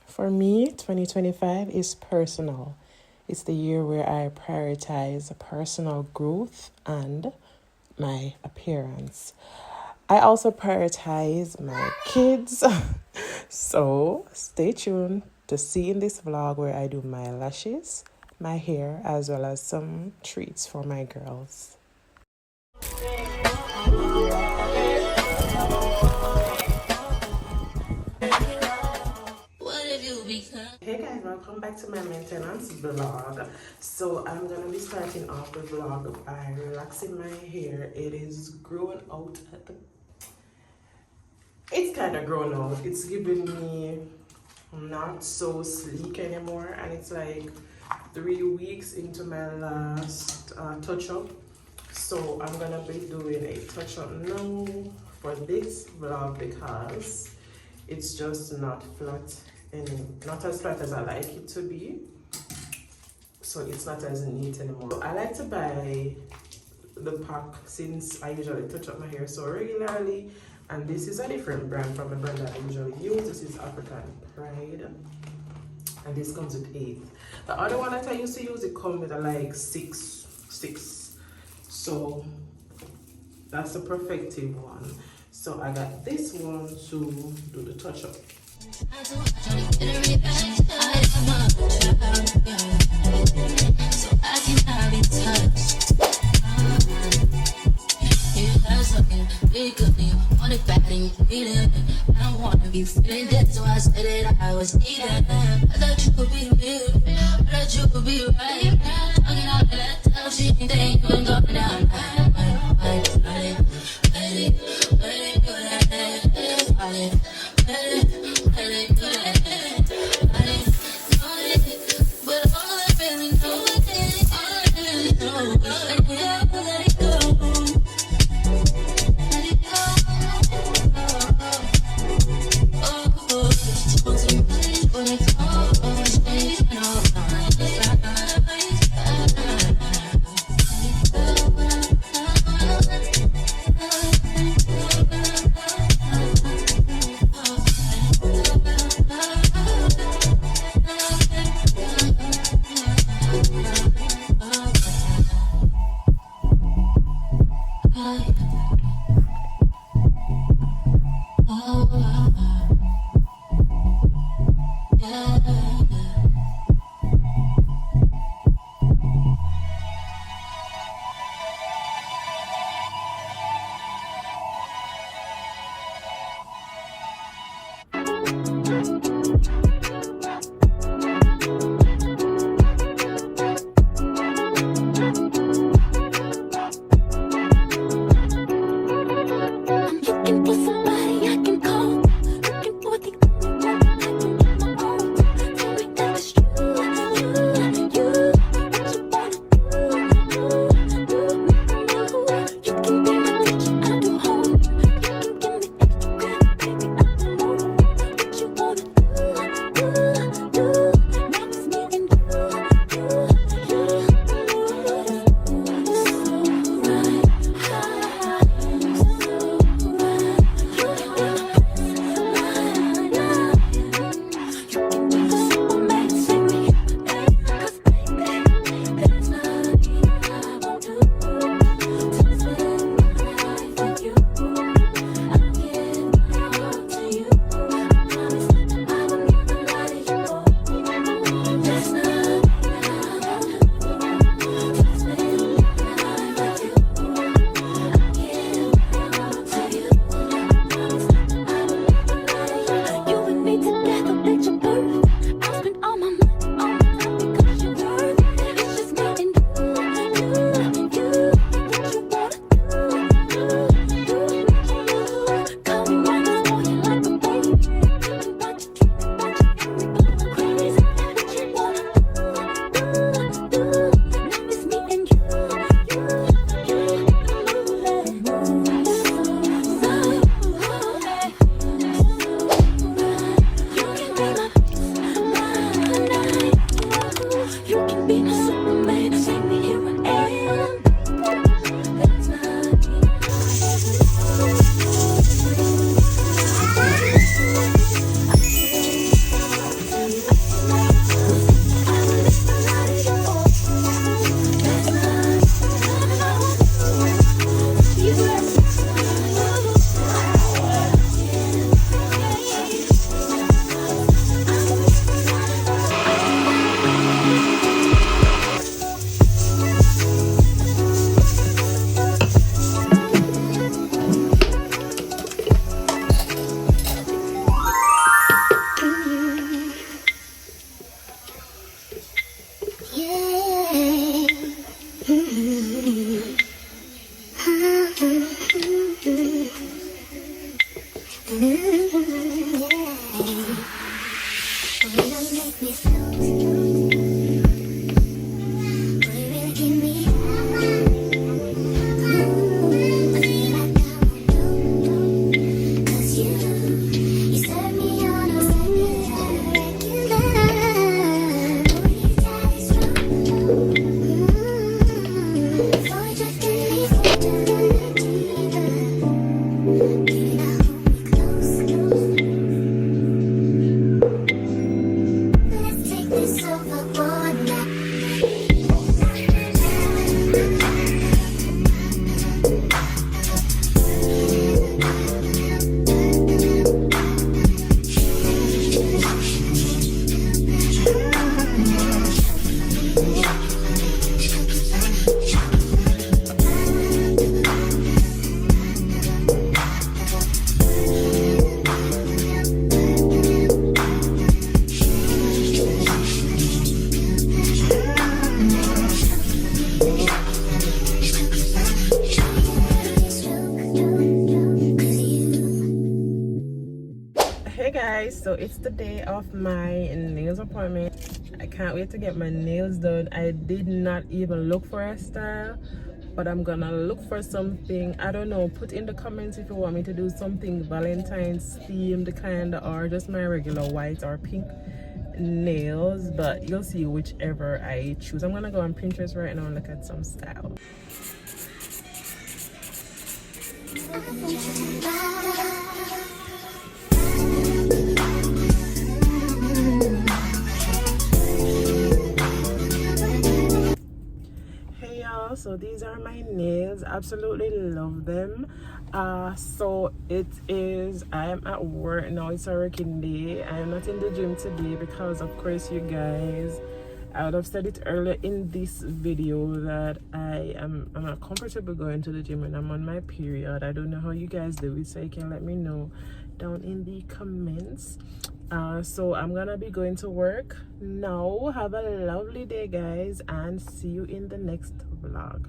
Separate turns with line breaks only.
For me, 2025 is personal. It's the year where I prioritize personal growth and my appearance. I also prioritize my kids. So stay tuned to see in this vlog where I do my lashes, my hair, as well as some treats for my girls. Hey guys, welcome back to my maintenance vlog. So I'm gonna be starting off the vlog by relaxing my hair. It is growing out at the... It's kind of grown out. It's giving me not so sleek anymore, and it's like 3 weeks into my last touch-up. So I'm gonna be doing a touch-up now for this vlog because it's just not flat and not as flat as I like it to be, so it's not as neat anymore. So I like to buy the pack since I usually touch up my hair so regularly, and this is a different brand from the brand that I usually use. This is African Pride, and this comes with 8. The other one that I used to use, it comes with like 6. So that's a perfective one. So I got this one to do the touch-up. So I cannot be touched. You have something big of me, want it bad and you need it. I don't wanna be feeling dead, so I said that I was needing. I thought you could be real, I thought you could be right. Talking all that tough shit, you ain't even going down. Hey guys, so it's the day of my nails appointment. I can't wait to get my nails done. I did not even look for a style, but I'm gonna look for something. I don't know, put in the comments if you want me to do something Valentine's themed kind of, or just my regular white or pink nails, but you'll see whichever I choose. I'm gonna go on Pinterest right now and look at some style. Hey y'all, so these are my nails. Absolutely love them. So it is, I am at work now. It's a working day. I am not in the gym today because of course you guys, I would have said it earlier in this video that I'm not comfortable going to the gym when I'm on my period. I don't know how you guys do it, so you can let me know down in the comments. So I'm gonna be going to work now. Have a lovely day guys, and see you in the next vlog.